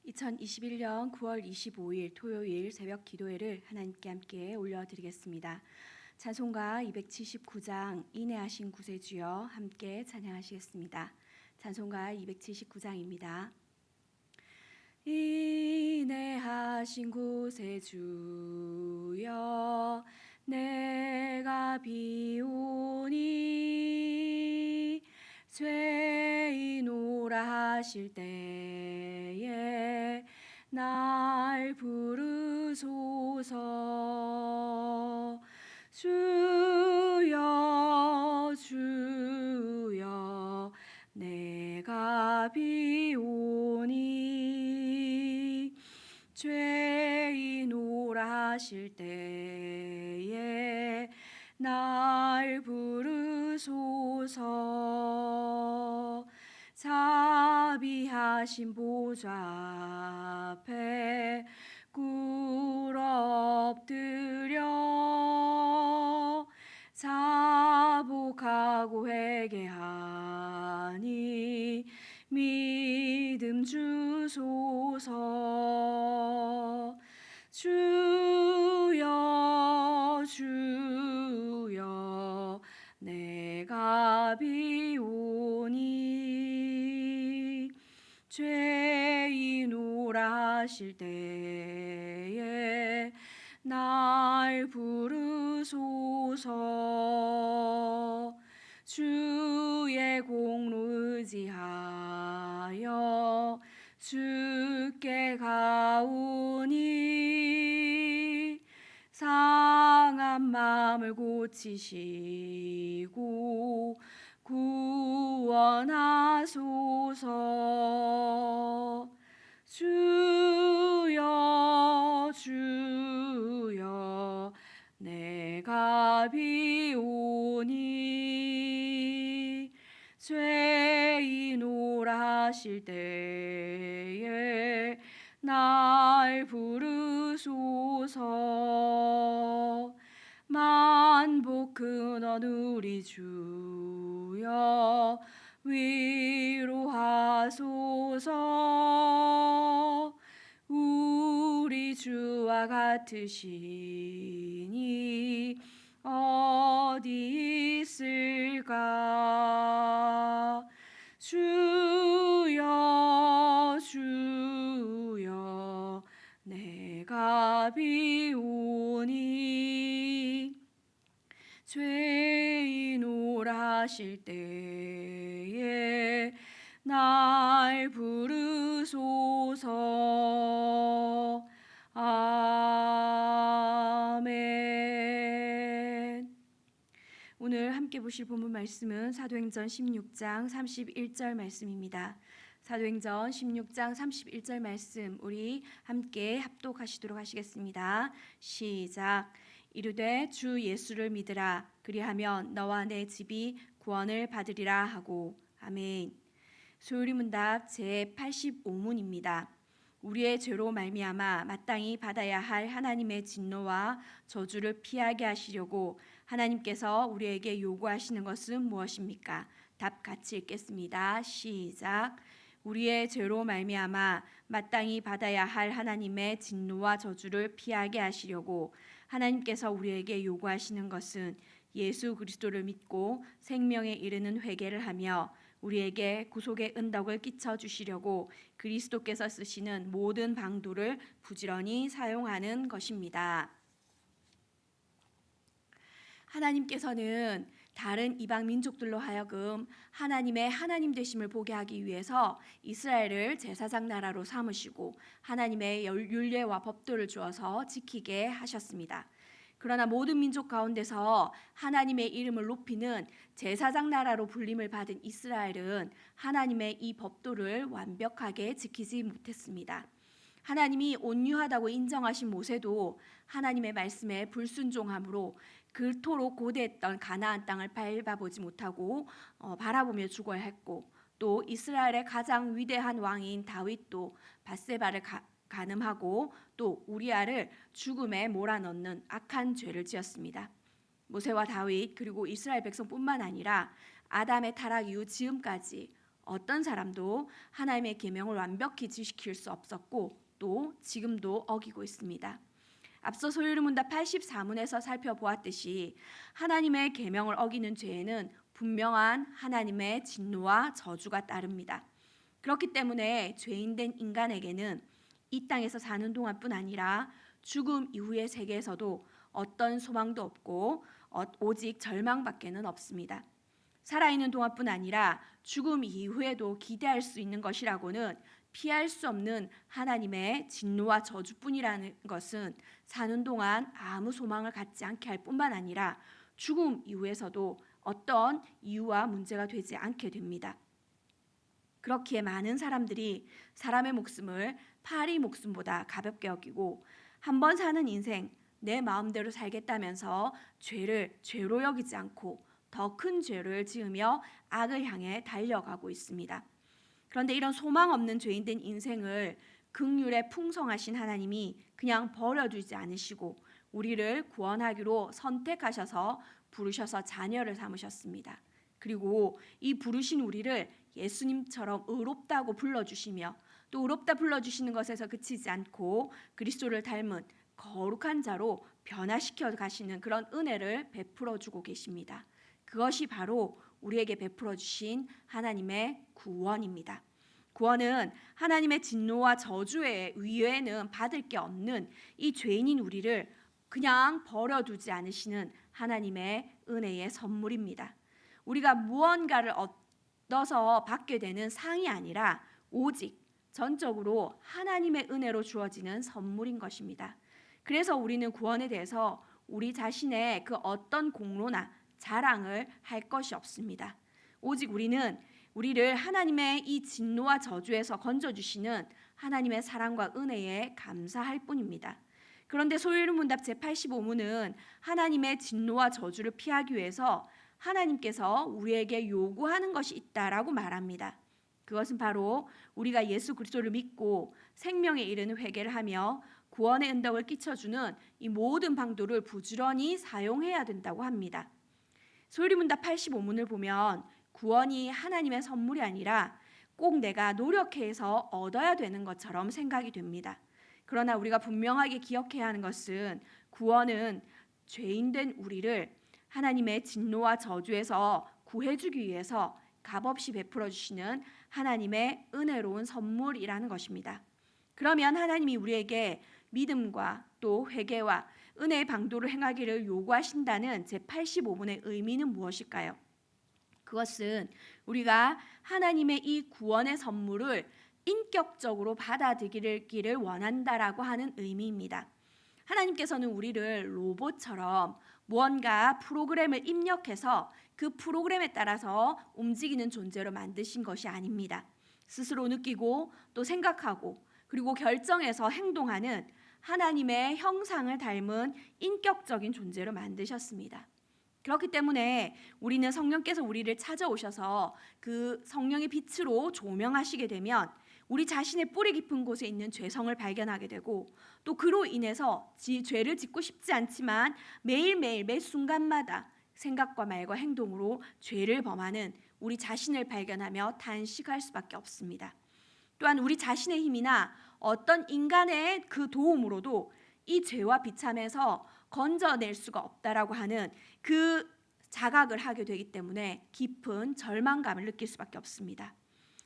2021년 9월 25일 토요일 새벽 기도회를 하나님께 함께 올려드리겠습니다. 찬송가 279장 인내하신 구세주여 함께 찬양하시겠습니다. 찬송가 279장입니다. 인내하신 구세주여 내가 비오니 죄인오라 하실 때에 날 부르소서. 주여 주여 내가 비오니 죄인오라 하실 때에 날 부르소서. 자비하신 보좌 앞에 꿇어 엎드려 자복하고 회개하니 믿음 주소서. 주여 주여 내가 비오니 죄인오라 하실 때에 날 부르소서. 주의 공로 의지하여 주께 가오니 상한 마음을 고치시고 구원하소서. 주여 주여 내가 비오니 죄인오라 하실 때에 날 부르소서. 만복 근원 우리 주여 위로하소서. 우리 주와 같으시니 어디 있을까. 주여 주여 내가 비오니 죄인오라 하실 때에 날 부르소서. 아멘. 오늘 함께 보실 본문 말씀은 사도행전 16장 31절 말씀입니다. 사도행전 16장 31절 말씀 우리 함께 합독하시도록 하시겠습니다. 시작. 이르되 주 예수를 믿으라. 그리하면 너와 내 집이 구원을 받으리라 하고. 아멘. 소요리 문답 제85문입니다. 우리의 죄로 말미암아 마땅히 받아야 할 하나님의 진노와 저주를 피하게 하시려고 하나님께서 우리에게 요구하시는 것은 무엇입니까? 답 같이 읽겠습니다. 시작. 우리의 죄로 말미암아 마땅히 받아야 할 하나님의 진노와 저주를 피하게 하시려고 하나님께서 우리에게 요구하시는 것은 예수 그리스도를 믿고 생명에 이르는 회개를 하며 우리에게 구속의 은덕을 끼쳐 주시려고 그리스도께서 쓰시는 모든 방도를 부지런히 사용하는 것입니다. 하나님께서는 다른 이방 민족들로 하여금 하나님의 하나님 되심을 보게 하기 위해서 이스라엘을 제사장 나라로 삼으시고 하나님의 율례와 법도를 주어서 지키게 하셨습니다. 그러나 모든 민족 가운데서 하나님의 이름을 높이는 제사장 나라로 불림을 받은 이스라엘은 하나님의 이 법도를 완벽하게 지키지 못했습니다. 하나님이 온유하다고 인정하신 모세도 하나님의 말씀에 불순종함으로 그토록 고대했던 가나안 땅을 밟아보지 못하고 바라보며 죽어야 했고, 또 이스라엘의 가장 위대한 왕인 다윗도 밧세바를 간음하고 또 우리아를 죽음에 몰아넣는 악한 죄를 지었습니다. 모세와 다윗 그리고 이스라엘 백성뿐만 아니라 아담의 타락 이후 지금까지 어떤 사람도 하나님의 계명을 완벽히 지킬 수 없었고 또 지금도 어기고 있습니다. 앞서 소요리문답 84문에서 살펴보았듯이 하나님의 계명을 어기는 죄에는 분명한 하나님의 진노와 저주가 따릅니다. 그렇기 때문에 죄인된 인간에게는 이 땅에서 사는 동안뿐 아니라 죽음 이후의 세계에서도 어떤 소망도 없고 오직 절망밖에는 없습니다. 살아있는 동안뿐 아니라 죽음 이후에도 기대할 수 있는 것이라고는 피할 수 없는 하나님의 진노와 저주뿐이라는 것은 사는 동안 아무 소망을 갖지 않게 할 뿐만 아니라 죽음 이후에서도 어떤 이유와 문제가 되지 않게 됩니다. 그렇기에 많은 사람들이 사람의 목숨을 파리 목숨보다 가볍게 여기고 한 번 사는 인생 내 마음대로 살겠다면서 죄를 죄로 여기지 않고 더 큰 죄를 지으며 악을 향해 달려가고 있습니다. 그런데 이런 소망 없는 죄인된 인생을 긍휼에 풍성하신 하나님이 그냥 버려두지 않으시고 우리를 구원하기로 선택하셔서 부르셔서 자녀를 삼으셨습니다. 그리고 이 부르신 우리를 예수님처럼 의롭다고 불러주시며 또 의롭다 불러주시는 것에서 그치지 않고 그리스도를 닮은 거룩한 자로 변화시켜 가시는 그런 은혜를 베풀어 주고 계십니다. 그것이 바로 우리에게 베풀어 주신 하나님의 구원입니다. 구원은 하나님의 진노와 저주의 위에는 받을 게 없는 이 죄인인 우리를 그냥 버려두지 않으시는 하나님의 은혜의 선물입니다. 우리가 무언가를 얻어서 받게 되는 상이 아니라 오직 전적으로 하나님의 은혜로 주어지는 선물인 것입니다. 그래서 우리는 구원에 대해서 우리 자신의 그 어떤 공로나 자랑을 할 것이 없습니다. 오직 우리는 우리를 하나님의 이 진노와 저주에서 건져주시는 하나님의 사랑과 은혜에 감사할 뿐입니다. 그런데 소요리문답 제85문은 하나님의 진노와 저주를 피하기 위해서 하나님께서 우리에게 요구하는 것이 있다라고 말합니다. 그것은 바로 우리가 예수 그리스도를 믿고 생명에 이르는 회개를 하며 구원의 은덕을 끼쳐주는 이 모든 방도를 부지런히 사용해야 된다고 합니다. 소요리문답 85문을 보면 구원이 하나님의 선물이 아니라 꼭 내가 노력해서 얻어야 되는 것처럼 생각이 됩니다. 그러나 우리가 분명하게 기억해야 하는 것은 구원은 죄인된 우리를 하나님의 진노와 저주에서 구해주기 위해서 값없이 베풀어 주시는 하나님의 은혜로운 선물이라는 것입니다. 그러면 하나님이 우리에게 믿음과 또 회개와 은혜의 방도를 행하기를 요구하신다는 제85문의 의미는 무엇일까요? 그것은 우리가 하나님의 이 구원의 선물을 인격적으로 받아들이기를 원한다라고 하는 의미입니다. 하나님께서는 우리를 로봇처럼 무언가 프로그램을 입력해서 그 프로그램에 따라서 움직이는 존재로 만드신 것이 아닙니다. 스스로 느끼고 또 생각하고 그리고 결정해서 행동하는 하나님의 형상을 닮은 인격적인 존재로 만드셨습니다. 그렇기 때문에 우리는 성령께서 우리를 찾아오셔서 그 성령의 빛으로 조명하시게 되면 우리 자신의 뿌리 깊은 곳에 있는 죄성을 발견하게 되고 또 그로 인해서 죄를 짓고 싶지 않지만 매일매일 매 순간마다 생각과 말과 행동으로 죄를 범하는 우리 자신을 발견하며 탄식할 수밖에 없습니다. 또한 우리 자신의 힘이나 어떤 인간의 그 도움으로도 이 죄와 비참해서 건져낼 수가 없다라고 하는 그 자각을 하게 되기 때문에 깊은 절망감을 느낄 수밖에 없습니다.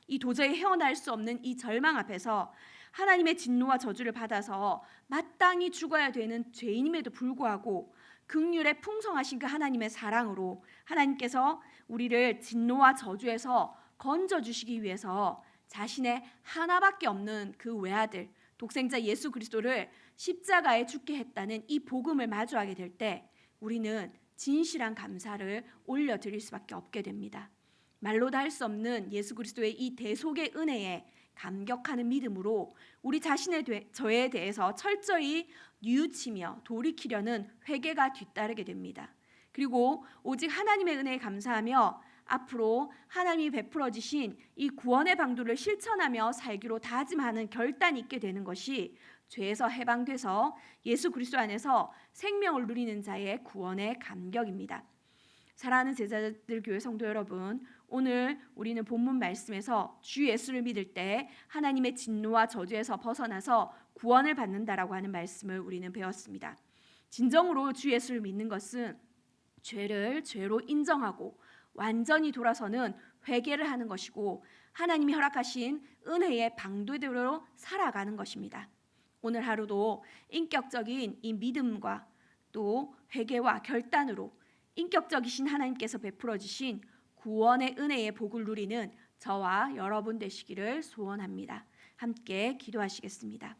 이 도저히 헤어날 수 없는 이 절망 앞에서 하나님의 진노와 저주를 받아서 마땅히 죽어야 되는 죄인임에도 불구하고 긍휼에 풍성하신 그 하나님의 사랑으로 하나님께서 우리를 진노와 저주에서 건져주시기 위해서 자신의 하나밖에 없는 그 외아들 독생자 예수 그리스도를 십자가에 죽게 했다는 이 복음을 마주하게 될 때 우리는 진실한 감사를 올려드릴 수밖에 없게 됩니다. 말로도 할 수 없는 예수 그리스도의 이 대속의 은혜에 감격하는 믿음으로 우리 자신의 죄에 대해서 철저히 뉘우치며 돌이키려는 회개가 뒤따르게 됩니다. 그리고 오직 하나님의 은혜에 감사하며 앞으로 하나님이 베풀어 주신 이 구원의 방도를 실천하며 살기로 다짐하는 결단이 있게 되는 것이 죄에서 해방돼서 예수 그리스도 안에서 생명을 누리는 자의 구원의 감격입니다. 사랑하는 제자들 교회 성도 여러분, 오늘 우리는 본문 말씀에서 주 예수를 믿을 때 하나님의 진노와 저주에서 벗어나서 구원을 받는다라고 하는 말씀을 우리는 배웠습니다. 진정으로 주 예수를 믿는 것은 죄를 죄로 인정하고 완전히 돌아서는 회개를 하는 것이고 하나님이 허락하신 은혜의 방도대로 살아가는 것입니다. 오늘 하루도 인격적인 이 믿음과 또 회개와 결단으로 인격적이신 하나님께서 베풀어 주신 구원의 은혜의 복을 누리는 저와 여러분 되시기를 소원합니다. 함께 기도하시겠습니다.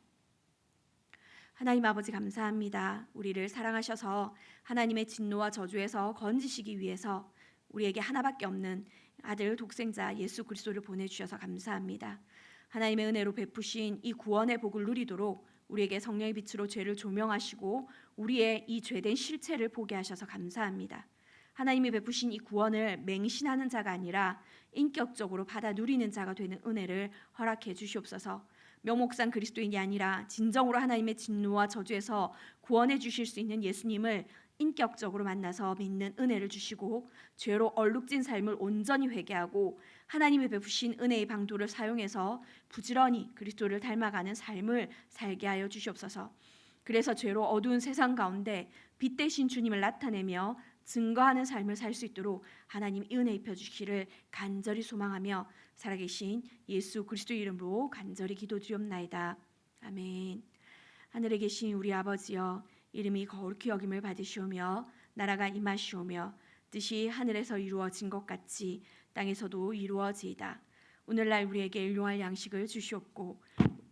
하나님 아버지 감사합니다. 우리를 사랑하셔서 하나님의 진노와 저주에서 건지시기 위해서 우리에게 하나밖에 없는 아들 독생자 예수 그리스도를 보내주셔서 감사합니다. 하나님의 은혜로 베푸신 이 구원의 복을 누리도록 우리에게 성령의 빛으로 죄를 조명하시고 우리의 이 죄된 실체를 보게 하셔서 감사합니다. 하나님이 베푸신 이 구원을 맹신하는 자가 아니라 인격적으로 받아 누리는 자가 되는 은혜를 허락해 주시옵소서. 명목상 그리스도인이 아니라 진정으로 하나님의 진노와 저주에서 구원해 주실 수 있는 예수님을 인격적으로 만나서 믿는 은혜를 주시고 죄로 얼룩진 삶을 온전히 회개하고 하나님이 베푸신 은혜의 방도를 사용해서 부지런히 그리스도를 닮아가는 삶을 살게 하여 주시옵소서. 그래서 죄로 어두운 세상 가운데 빛 대신 주님을 나타내며 증거하는 삶을 살 수 있도록 하나님 은혜 입혀 주시기를 간절히 소망하며 살아계신 예수 그리스도 이름으로 간절히 기도드리옵나이다. 아멘. 하늘에 계신 우리 아버지여, 이름이 거룩히 여김을 받으시오며 나라가 임하시오며 뜻이 하늘에서 이루어진 것 같이 땅에서도 이루어지이다. 오늘날 우리에게 일용할 양식을 주시옵고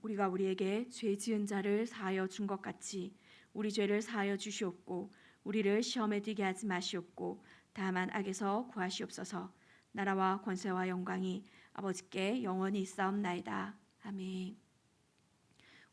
우리가 우리에게 죄 지은 자를 사하여 준 것 같이 우리 죄를 사하여 주시옵고 우리를 시험에 들게 하지 마시옵고 다만 악에서 구하시옵소서. 나라와 권세와 영광이 아버지께 영원히 있사옵나이다. 아멘.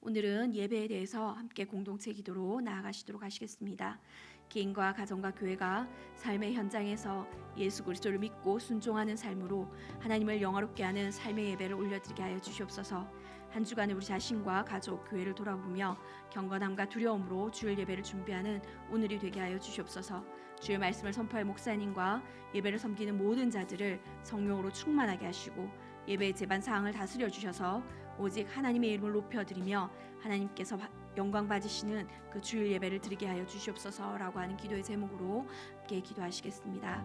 오늘은 예배에 대해서 함께 공동체 기도로 나아가시도록 하시겠습니다. 개인과 가정과 교회가 삶의 현장에서 예수 그리스도를 믿고 순종하는 삶으로 하나님을 영화롭게 하는 삶의 예배를 올려드리게 하여 주시옵소서. 한 주간에 우리 자신과 가족, 교회를 돌아보며 경건함과 두려움으로 주일 예배를 준비하는 오늘이 되게 하여 주시옵소서. 주의 말씀을 선포할 목사님과 예배를 섬기는 모든 자들을 성령으로 충만하게 하시고 예배의 제반 사항을 다스려 주셔서 오직 하나님의 이름을 높여드리며 하나님께서 영광 받으시는 그 주일 예배를 드리게 하여 주시옵소서라고 하는 기도의 제목으로 함께 기도하시겠습니다.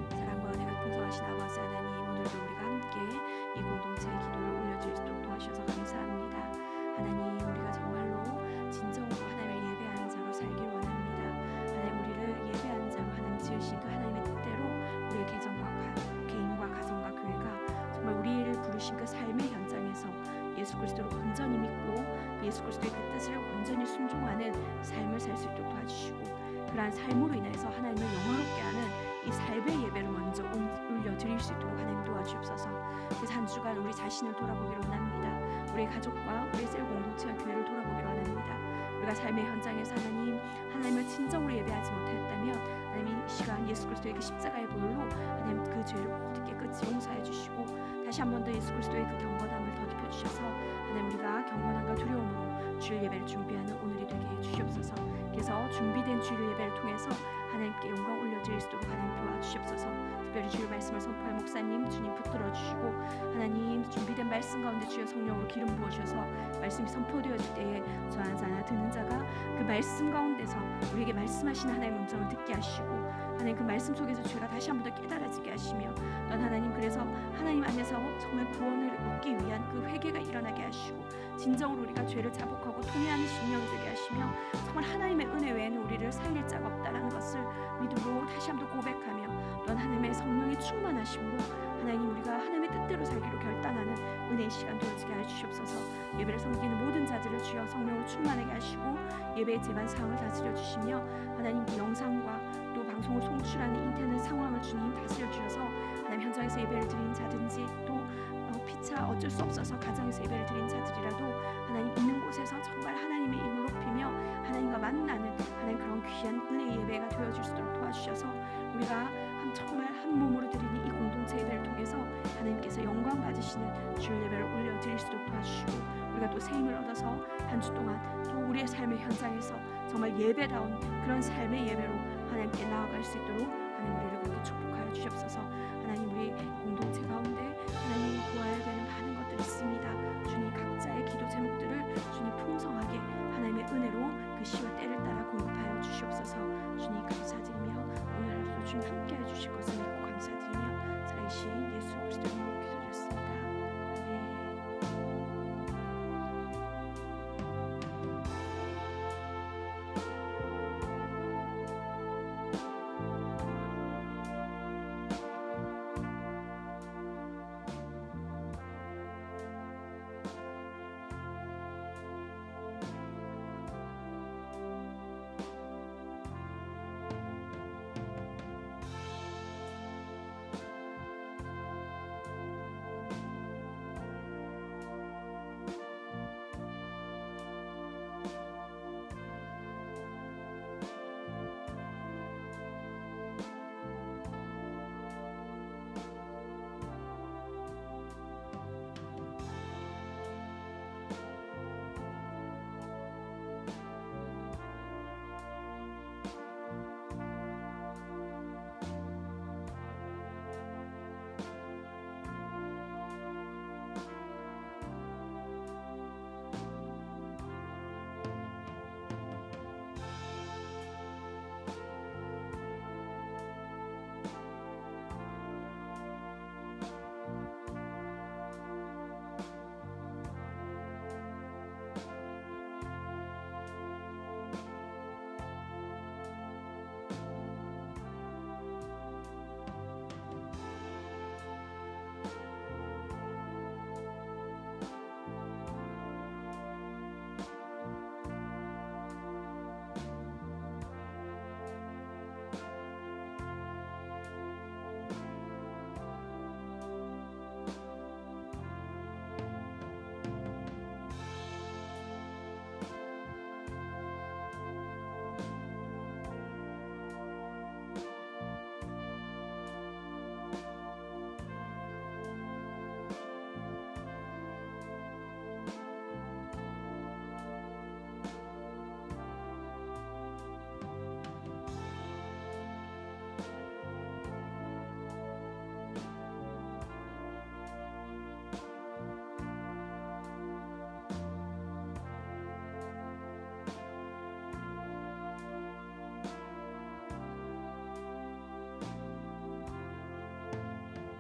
사랑과 은혜가 풍성하신 아버지 하나님, 오늘도 우리가 함께 이 공동체의 기도를 올려드릴 수 있도록 도와주셔서 감사합니다. 하나님, 우리가 정말로 진정으로 하나님을 예배하는 자로 살길 원합니다. 하나님, 우리를 예배하는 자로 하나님 지으신 그 하나님의 뜻대로 우리의 개인과 가정과 교회가 정말 우리를 부르신 그 삶의 현장에서 예수 그리스도를 온전히 믿고 예수 그리스도의 그 뜻을 온전히 순종하는 삶을 살 수 있도록 도와주시고 그러한 삶으로 인해서 하나님을 영화롭게 하는 이 삶의 예배를 먼저 올려드릴 수 있도록 하나님 도와주옵소서. 그래서 한 주간 우리 자신을 돌아보기로 원합니다. 우리 가족과 우리 셀 공동체와 교회를 돌아보기로 원합니다. 우리가 삶의 현장에서 하나님을 진정으로 예배하지 못했다면 하나님 이 시간 예수 그리스도의 그 십자가의 보혈로 하나님 그 죄를 모두 깨끗이 용서해 주시고 다시 한 번 더 예수 그리스도의 그 경건함을 더딥혀 주셔서 하나님 우리가 경건함과 두려움으로 주일 예배를 준비하는 오늘이 되게 해 주시옵소서. 그래서 준비된 주일 예배를 통해서 하나님께 영광 올려드릴 수 있도록 하나님 도와주시옵소서. 특별히 주일 말씀을 선포할 목사님 주님 붙들어 주시고 하나님 준비된 말씀 가운데 주여 성령으로 기름 부어주셔서 말씀이 선포되어질 때에 저 하나 듣는 자가 그 말씀 가운데서 우리에게 말씀하시는 하나님의 음성을 듣게 하시고 하나님 그 말씀 속에서 죄가 다시 한 번 더 깨달아지게 하시며 넌 하나님 그래서 하나님 안에서 정말 구원을 얻기 위한 그 회개가 일어나게 하시고 진정으로 우리가 죄를 자복하고 통회하는 심령이 되게 하시며 정말 하나님의 은혜 외에는 우리를 살릴 자가 없다라는 것을 믿음으로 다시 한 번 고백하며 넌 하나님의 성령이 충만하심으로 하나님 우리가 하나님의 뜻대로 살기로 결단하는 은혜의 시간 되어지게 하여 주시옵소서. 예배를 섬기는 모든 자들을 주여 성령으로 충만하게 하시고 예배의 제반 사항을 다스려 주시며 하나님 그 영상과 또 방송을 송출하는 인터넷 상황을 주님 다스려 주셔서 하나님 현장에서 예배를 드리는 자든지 또 피차 어쩔 수 없어서 가정에서 예배를 드리는 자들이라도 하나님 있는 곳에서 정말 하나님의 이름을 높이며 하나님과 만나는 하나님 그런 귀한 은혜의 예배가 되어질 수 있도록 도와주셔서 우리가 정말 한 몸으로 드리는 이 공동체 예배를 통해서 하나님께서 영광 받으시는 주일 예배를 올려드릴 수 있도록 도와주시고 우리가 또 새 힘을 얻어서 한 주 동안 또 우리의 삶의 현장에서 정말 예배다운 그런 삶의 예배로 하나님께 나아갈 수 있도록 하나님 우리를 그렇게 축복하여 주시옵소서.